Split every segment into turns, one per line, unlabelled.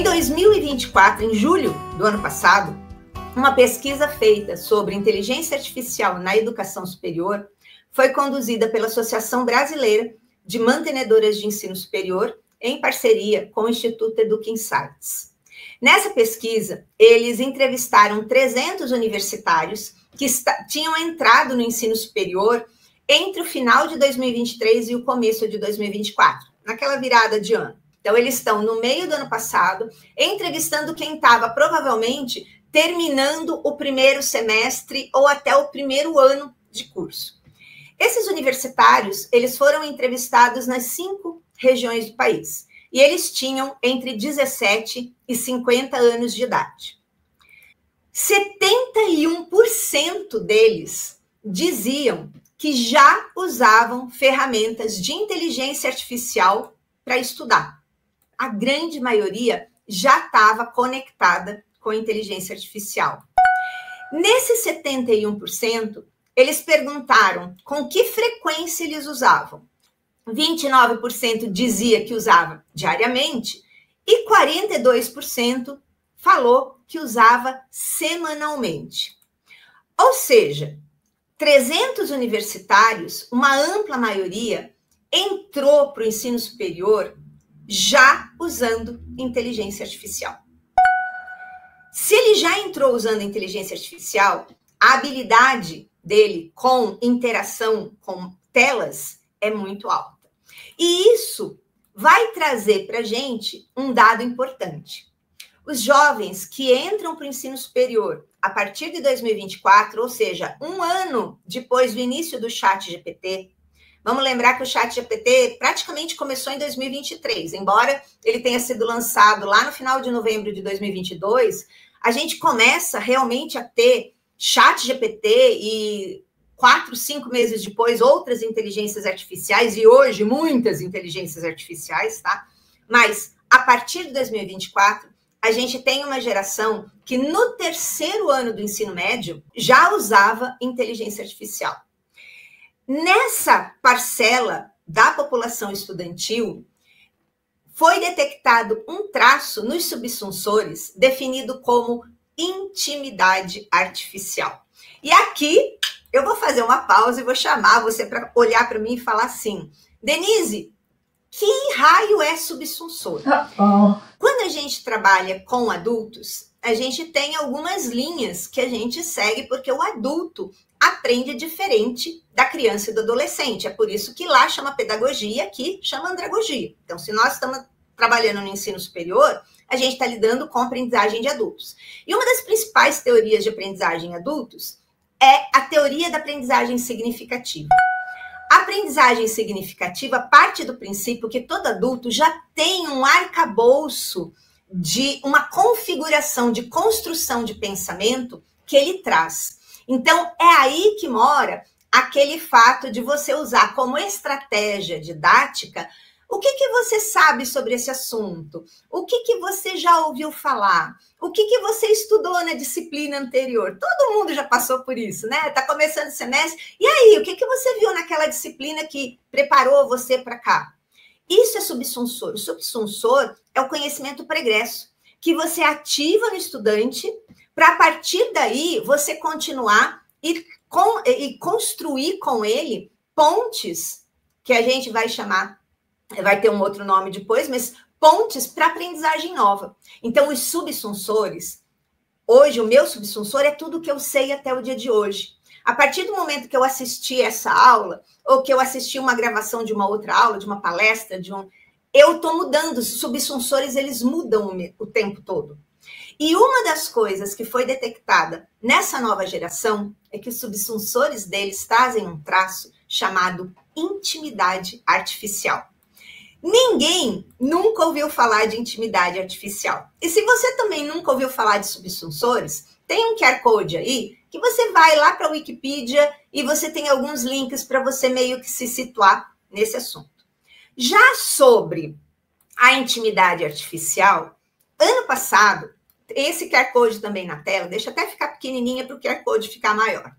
2024, em julho do ano passado, uma pesquisa feita sobre inteligência artificial na educação superior foi conduzida pela Associação Brasileira de Mantenedoras de Ensino Superior, em parceria com o Instituto EducaInsights. Nessa pesquisa, eles entrevistaram 300 universitários que tinham entrado no ensino superior entre o final de 2023 e o começo de 2024, naquela virada de ano. Então, eles estão no meio do ano passado, entrevistando quem estava provavelmente terminando o primeiro semestre ou até o primeiro ano de curso. Esses universitários, eles foram entrevistados nas 5 regiões do país e eles tinham entre 17 e 50 anos de idade. 71% deles diziam que já usavam ferramentas de inteligência artificial para estudar. A grande maioria já estava conectada com a inteligência artificial. Nesses 71%, eles perguntaram com que frequência eles usavam. 29% dizia que usava diariamente e 42% falou que usava semanalmente. Ou seja, 300 universitários, uma ampla maioria, entrou para o ensino superior já usando inteligência artificial. Se ele já entrou usando inteligência artificial, a habilidade dele com interação com telas é muito alta. E isso vai trazer para a gente um dado importante. Os jovens que entram para o ensino superior a partir de 2024, ou seja, um ano depois do início do ChatGPT, vamos lembrar que o ChatGPT praticamente começou em 2023, embora ele tenha sido lançado lá no final de novembro de 2022, a gente começa realmente a ter ChatGPT e 4, 5 meses depois outras inteligências artificiais e hoje muitas inteligências artificiais, tá? Mas a partir de 2024, a gente tem uma geração que no terceiro ano do ensino médio já usava inteligência artificial. Nessa parcela da população estudantil, foi detectado um traço nos subsunsores definido como intimidade artificial. E aqui eu vou fazer uma pausa e vou chamar você para olhar para mim e falar assim: Denise, que raio é subsunsor? Quando a gente trabalha com adultos, a gente tem algumas linhas que a gente segue porque o adulto aprende diferente da criança e do adolescente. É por isso que lá chama pedagogia, aqui chama andragogia. Então, se nós estamos trabalhando no ensino superior, a gente está lidando com aprendizagem de adultos. E uma das principais teorias de aprendizagem em adultos é a teoria da aprendizagem significativa. A aprendizagem significativa parte do princípio que todo adulto já tem um arcabouço de uma configuração de construção de pensamento que ele traz. Então, é aí que mora aquele fato de você usar como estratégia didática o que você sabe sobre esse assunto, o que você já ouviu falar, o que você estudou na disciplina anterior. Todo mundo já passou por isso, né? Tá começando o semestre. E aí, o que você viu naquela disciplina que preparou você para cá? Isso é subsunsor. O subsunsor é o conhecimento pregresso, que você ativa no estudante para, a partir daí, você continuar e construir com ele pontes, que a gente vai chamar, vai ter um outro nome depois, mas pontes para aprendizagem nova. Então, os subsunsores, hoje, o meu subsunsor é tudo que eu sei até o dia de hoje. A partir do momento que eu assisti essa aula, ou que eu assisti uma gravação de uma outra aula, de uma palestra, eu estou mudando. Os subsunsores, eles mudam o tempo todo. E uma das coisas que foi detectada nessa nova geração é que os subsunsores deles trazem um traço chamado intimidade artificial. Ninguém nunca ouviu falar de intimidade artificial. E se você também nunca ouviu falar de subsunsores, tem um QR Code aí que você vai lá para a Wikipedia e você tem alguns links para você meio que se situar nesse assunto. Já sobre a intimidade artificial, ano passado, esse QR Code também na tela, deixa até ficar pequenininha para o QR Code ficar maior.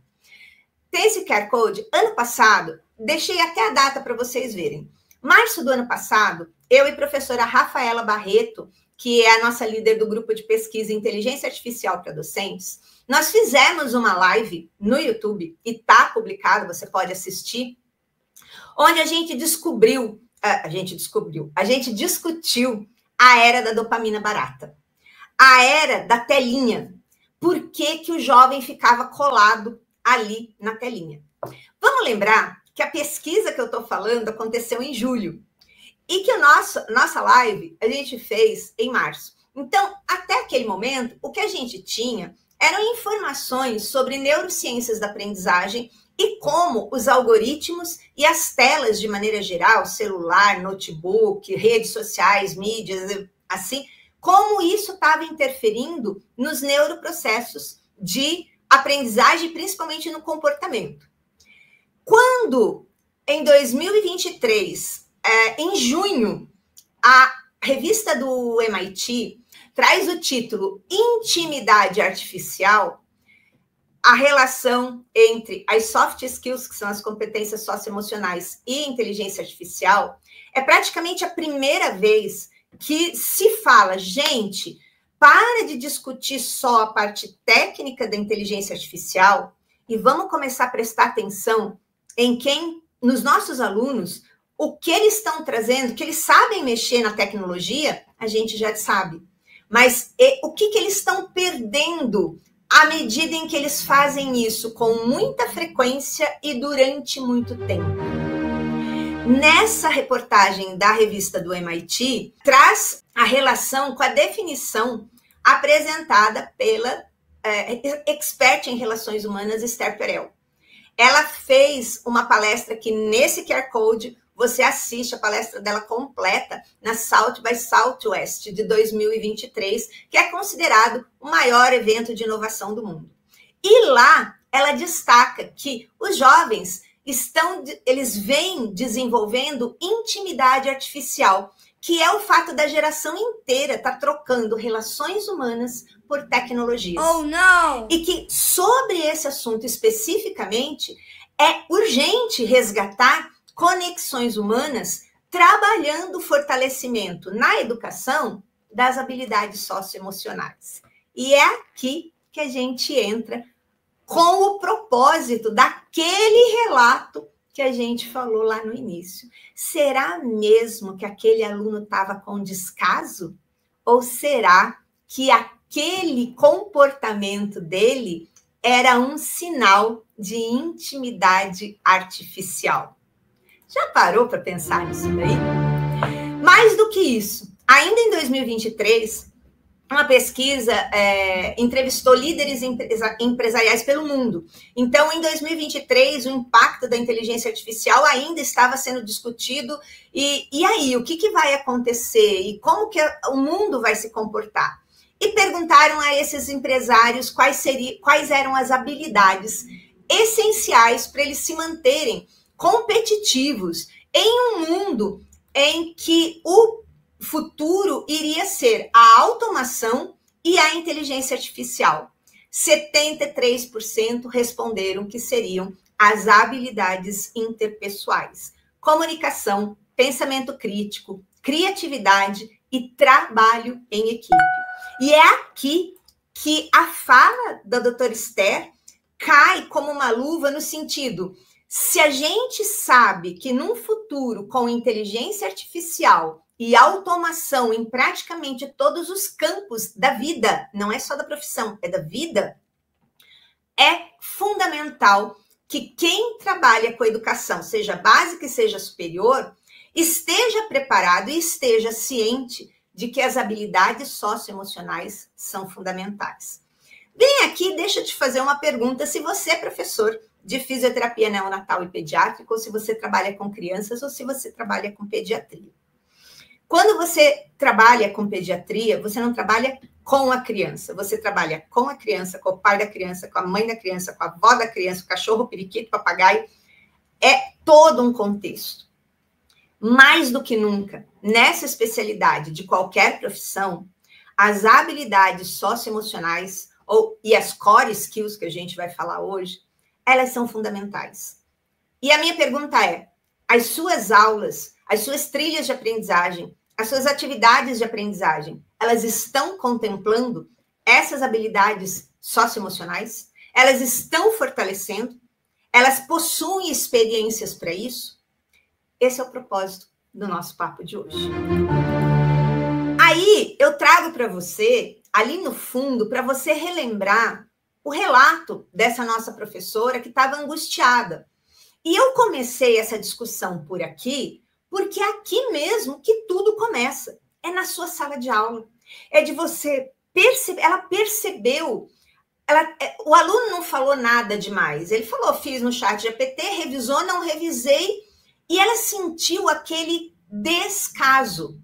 Tem esse QR Code, ano passado, deixei até a data para vocês verem. Março do ano passado, eu e a professora Rafaela Barreto que é a nossa líder do grupo de pesquisa Inteligência Artificial para Docentes, nós fizemos uma live no YouTube, e está publicado, você pode assistir, onde a gente discutiu a era da dopamina barata, a era da telinha. Por que o jovem ficava colado ali na telinha? Vamos lembrar que a pesquisa que eu estou falando aconteceu em julho e que a nossa live a gente fez em março. Então, até aquele momento, o que a gente tinha eram informações sobre neurociências da aprendizagem e como os algoritmos e as telas, de maneira geral, celular, notebook, redes sociais, mídias, assim, como isso estava interferindo nos neuroprocessos de aprendizagem, principalmente no comportamento. Quando, em 2023, em junho, a revista do MIT traz o título Intimidade Artificial, a relação entre as soft skills, que são as competências socioemocionais, e inteligência artificial, é praticamente a primeira vez que se fala, gente, para de discutir só a parte técnica da inteligência artificial e vamos começar a prestar atenção nos nossos alunos, o que eles estão trazendo, que eles sabem mexer na tecnologia, a gente já sabe. Mas o que eles estão perdendo à medida em que eles fazem isso com muita frequência e durante muito tempo? Nessa reportagem da revista do MIT, traz a relação com a definição apresentada pela expert em relações humanas, Esther Perel. Ela fez uma palestra que nesse QR Code você assiste a palestra dela completa na South by Southwest de 2023, que é considerado o maior evento de inovação do mundo. E lá ela destaca que os jovens eles vêm desenvolvendo intimidade artificial, que é o fato da geração inteira estar trocando relações humanas por tecnologias.
Oh, não!
E que sobre esse assunto especificamente é urgente resgatar conexões humanas, trabalhando o fortalecimento na educação das habilidades socioemocionais. E é aqui que a gente entra com o propósito daquele relato que a gente falou lá no início. Será mesmo que aquele aluno estava com descaso? Ou será que aquele comportamento dele era um sinal de intimidade artificial? Já parou para pensar nisso daí? Mais do que isso, ainda em 2023, uma pesquisa entrevistou líderes empresariais pelo mundo. Então, em 2023, o impacto da inteligência artificial ainda estava sendo discutido. E aí, o que vai acontecer? E como que o mundo vai se comportar? E perguntaram a esses empresários quais eram as habilidades essenciais para eles se manterem competitivos em um mundo em que o futuro iria ser a automação e a inteligência artificial. 73% responderam que seriam as habilidades interpessoais: comunicação, pensamento crítico, criatividade e trabalho em equipe. E é aqui que a fala da doutora Esther cai como uma luva no sentido: se a gente sabe que num futuro com inteligência artificial e automação em praticamente todos os campos da vida, não é só da profissão, é da vida, é fundamental que quem trabalha com educação, seja básica e seja superior, esteja preparado e esteja ciente de que as habilidades socioemocionais são fundamentais. Vem aqui, deixa eu te fazer uma pergunta, se você é professor de fisioterapia neonatal e pediátrica, ou se você trabalha com crianças, ou se você trabalha com pediatria. Quando você trabalha com pediatria, você não trabalha com a criança, você trabalha com a criança, com o pai da criança, com a mãe da criança, com a avó da criança, o cachorro, o periquito, o papagaio. É todo um contexto. Mais do que nunca, nessa especialidade de qualquer profissão, as habilidades socioemocionais e as core skills que a gente vai falar hoje, elas são fundamentais. E a minha pergunta é: as suas aulas, as suas trilhas de aprendizagem, as suas atividades de aprendizagem, elas estão contemplando essas habilidades socioemocionais? Elas estão fortalecendo? Elas possuem experiências para isso? Esse é o propósito do nosso papo de hoje. Aí eu trago para você, ali no fundo, para você relembrar o relato dessa nossa professora que estava angustiada. E eu comecei essa discussão por aqui, porque é aqui mesmo que tudo começa. É na sua sala de aula. É de você perceber. Ela percebeu. O aluno não falou nada demais. Ele falou, fiz no chat GPT, revisou, não revisei. E ela sentiu aquele descaso.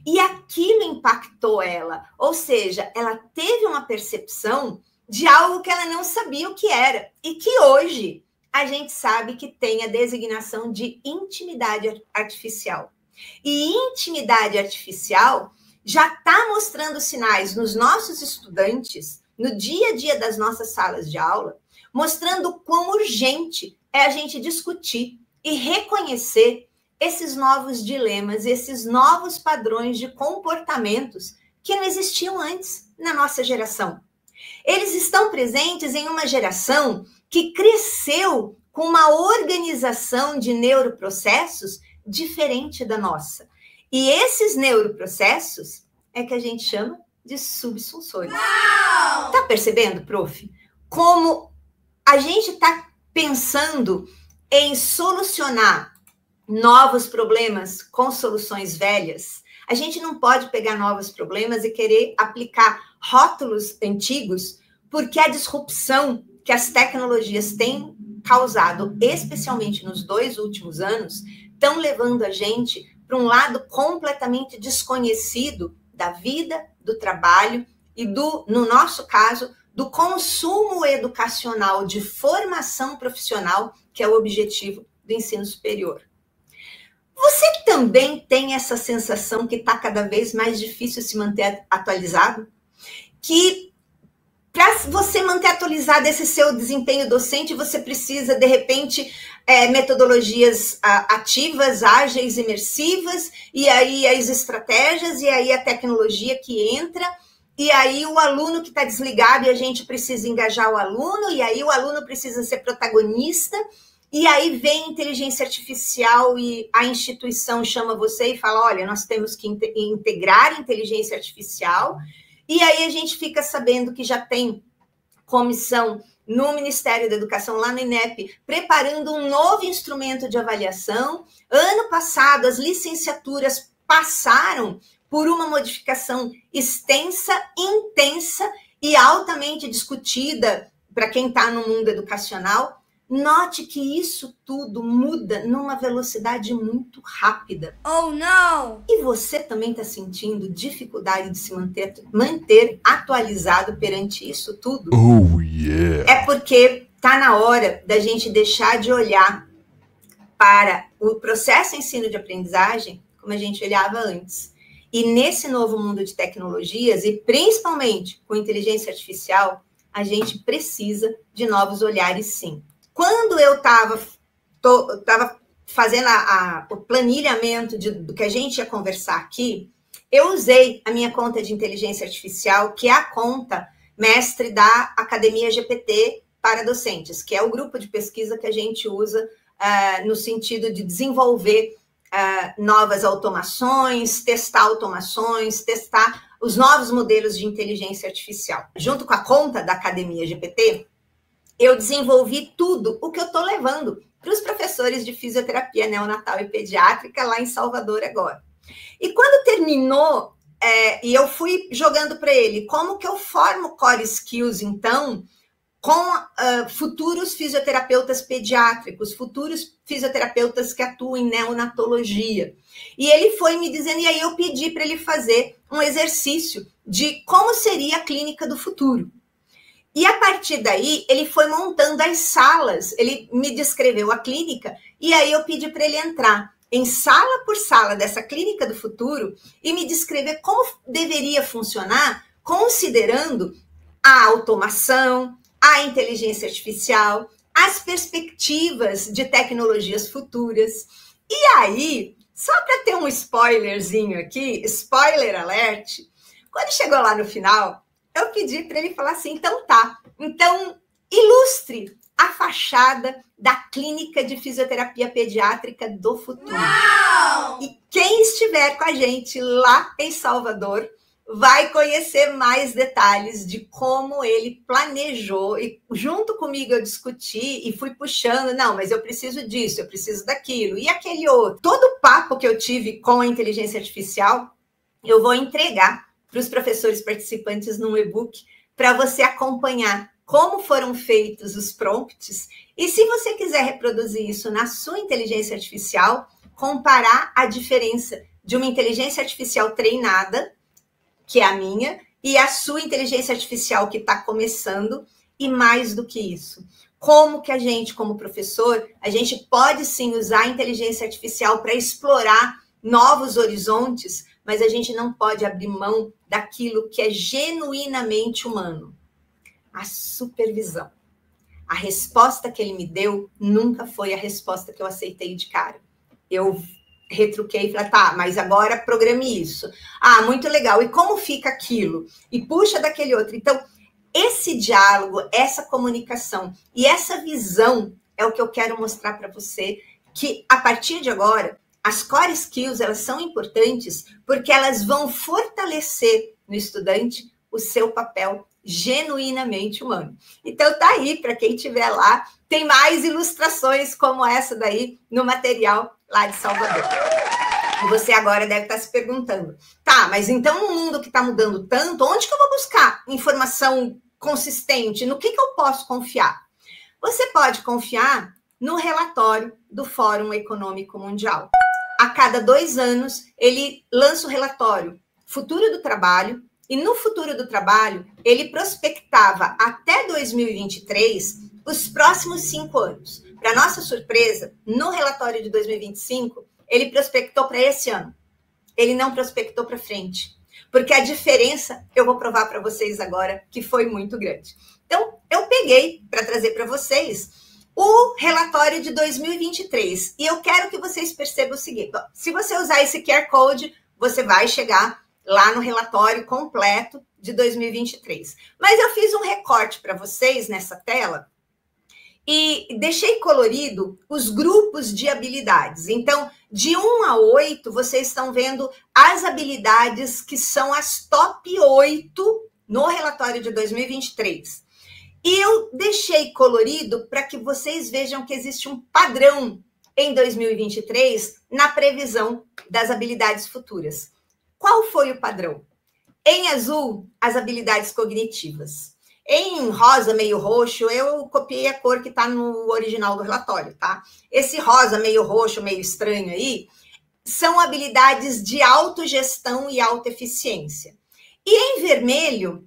E aquilo impactou ela. Ou seja, ela teve uma percepção de algo que ela não sabia o que era. E que hoje a gente sabe que tem a designação de intimidade artificial. E intimidade artificial já está mostrando sinais nos nossos estudantes, no dia a dia das nossas salas de aula, mostrando quão urgente é a gente discutir e reconhecer esses novos dilemas, esses novos padrões de comportamentos que não existiam antes na nossa geração. Eles estão presentes em uma geração que cresceu com uma organização de neuroprocessos diferente da nossa. E esses neuroprocessos é que a gente chama de subsensores. Tá percebendo, prof? Como a gente está pensando em solucionar novos problemas com soluções velhas? A gente não pode pegar novos problemas e querer aplicar rótulos antigos, porque a disrupção que as tecnologias têm causado, especialmente nos 2 últimos anos, estão levando a gente para um lado completamente desconhecido da vida, do trabalho e no nosso caso, do consumo educacional de formação profissional, que é o objetivo do ensino superior. Você também tem essa sensação que está cada vez mais difícil se manter atualizado? Que para você manter atualizado esse seu desempenho docente, você precisa, de repente, metodologias ativas, ágeis, imersivas, e aí as estratégias, e aí a tecnologia que entra, e aí o aluno que está desligado e a gente precisa engajar o aluno, e aí o aluno precisa ser protagonista, e aí vem inteligência artificial e a instituição chama você e fala, olha, nós temos que integrar inteligência artificial, e aí a gente fica sabendo que já tem comissão no Ministério da Educação, lá no INEP, preparando um novo instrumento de avaliação. Ano passado, as licenciaturas passaram por uma modificação extensa, intensa e altamente discutida para quem está no mundo educacional. Note que isso tudo muda numa velocidade muito rápida.
Oh, não!
E você também está sentindo dificuldade de se manter atualizado perante isso tudo?
Oh, yeah!
É porque está na hora da gente deixar de olhar para o processo ensino de aprendizagem como a gente olhava antes. E nesse novo mundo de tecnologias, e principalmente com inteligência artificial, a gente precisa de novos olhares, sim. Quando eu estava fazendo o planilhamento do que a gente ia conversar aqui, eu usei a minha conta de inteligência artificial, que é a conta mestre da Academia GPT para docentes, que é o grupo de pesquisa que a gente usa no sentido de desenvolver novas automações, testar os novos modelos de inteligência artificial. Junto com a conta da Academia GPT, eu desenvolvi tudo o que eu estou levando para os professores de fisioterapia neonatal e pediátrica lá em Salvador agora. E quando terminou, e eu fui jogando para ele, como que eu formo core skills, então, com futuros fisioterapeutas pediátricos, futuros fisioterapeutas que atuam em neonatologia. E ele foi me dizendo, e aí eu pedi para ele fazer um exercício de como seria a clínica do futuro. E a partir daí, ele foi montando as salas, ele me descreveu a clínica, e aí eu pedi para ele entrar em sala por sala dessa clínica do futuro e me descrever como deveria funcionar, considerando a automação, a inteligência artificial, as perspectivas de tecnologias futuras. E aí, só para ter um spoilerzinho aqui, spoiler alert, Quando chegou lá no final, eu pedi para ele falar assim, então tá, então ilustre a fachada da Clínica de Fisioterapia Pediátrica do Futuro. Uau! E quem estiver com a gente lá em Salvador vai conhecer mais detalhes de como ele planejou. E junto comigo eu discuti e fui puxando, não, mas eu preciso disso, eu preciso daquilo, e aquele outro. Todo o papo que eu tive com a inteligência artificial, eu vou entregar para os professores participantes num e-book para você acompanhar como foram feitos os prompts, e se você quiser reproduzir isso na sua inteligência artificial, comparar a diferença de uma inteligência artificial treinada, que é a minha, e a sua inteligência artificial que está começando, e mais do que isso, como que a gente, como professor, a gente pode sim usar a inteligência artificial para explorar novos horizontes, mas a gente não pode abrir mão daquilo que é genuinamente humano. A supervisão. A resposta que ele me deu nunca foi a resposta que eu aceitei de cara. Eu retruquei e falei, tá, mas agora programe isso. Ah, muito legal. E como fica aquilo? E puxa daquele outro. Então, esse diálogo, essa comunicação e essa visão é o que eu quero mostrar para você, que a partir de agora, as core skills, elas são importantes porque elas vão fortalecer no estudante o seu papel genuinamente humano. Então tá aí, para quem estiver lá, tem mais ilustrações como essa daí no material lá de Salvador. E você agora deve estar se perguntando, tá, mas então no mundo que está mudando tanto, onde que eu vou buscar informação consistente? No que eu posso confiar? Você pode confiar no relatório do Fórum Econômico Mundial. A cada 2 anos, ele lança o relatório Futuro do Trabalho, e no Futuro do Trabalho, ele prospectava até 2023 os próximos 5 anos. Para nossa surpresa, no relatório de 2025, ele prospectou para esse ano. Ele não prospectou para frente. Porque a diferença, eu vou provar para vocês agora, que foi muito grande. Então, eu peguei para trazer para vocês o relatório de 2023. E eu quero que vocês percebam o seguinte. Se você usar esse QR Code, você vai chegar lá no relatório completo de 2023. Mas eu fiz um recorte para vocês nessa tela e deixei colorido os grupos de habilidades. Então, de 1 a 8, vocês estão vendo as habilidades que são as top 8 no relatório de 2023. E eu deixei colorido para que vocês vejam que existe um padrão em 2023 na previsão das habilidades futuras. Qual foi o padrão? Em azul, as habilidades cognitivas. Em rosa, meio roxo, eu copiei a cor que está no original do relatório, tá? Esse rosa, meio roxo, meio estranho aí, são habilidades de autogestão e autoeficiência. E em vermelho,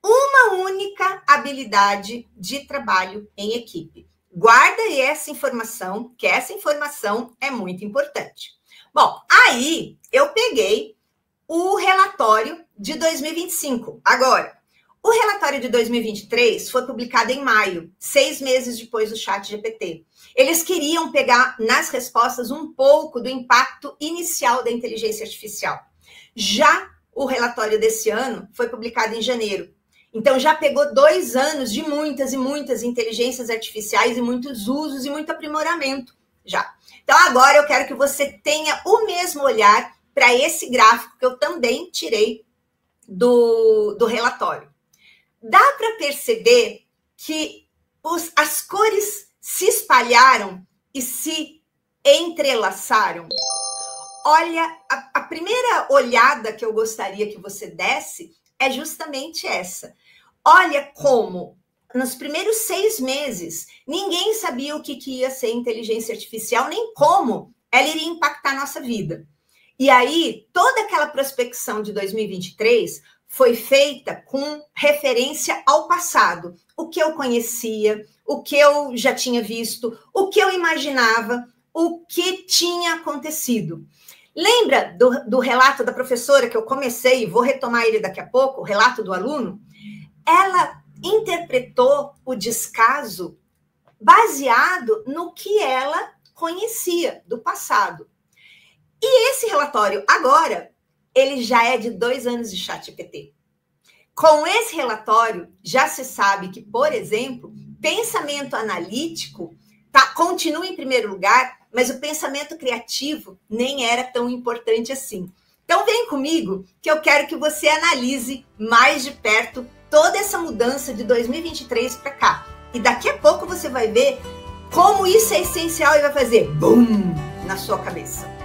uma única habilidade de trabalho em equipe. Guarda essa informação, que essa informação é muito importante. Bom, aí eu peguei o relatório de 2025. Agora, o relatório de 2023 foi publicado em maio, 6 meses depois do ChatGPT. Eles queriam pegar nas respostas um pouco do impacto inicial da inteligência artificial. Já o relatório desse ano foi publicado em janeiro. Então, já pegou 2 anos de muitas e muitas inteligências artificiais e muitos usos e muito aprimoramento já. Então, agora eu quero que você tenha o mesmo olhar para esse gráfico que eu também tirei do relatório. Dá para perceber que as cores se espalharam e se entrelaçaram? Olha, a primeira olhada que eu gostaria que você desse é justamente essa. Olha como, nos primeiros 6 meses, ninguém sabia o que ia ser inteligência artificial, nem como ela iria impactar a nossa vida. E aí, toda aquela prospecção de 2023 foi feita com referência ao passado. O que eu conhecia, o que eu já tinha visto, o que eu imaginava, o que tinha acontecido. Lembra do relato da professora que eu comecei, vou retomar ele daqui a pouco, o relato do aluno? Ela interpretou o descaso baseado no que ela conhecia do passado. E esse relatório, agora, ele já é de 2 anos de ChatGPT. Com esse relatório, já se sabe que, por exemplo, pensamento analítico continua em primeiro lugar, mas o pensamento criativo nem era tão importante assim. Então, vem comigo que eu quero que você analise mais de perto toda essa mudança de 2023 para cá. E daqui a pouco você vai ver como isso é essencial e vai fazer BUM na sua cabeça.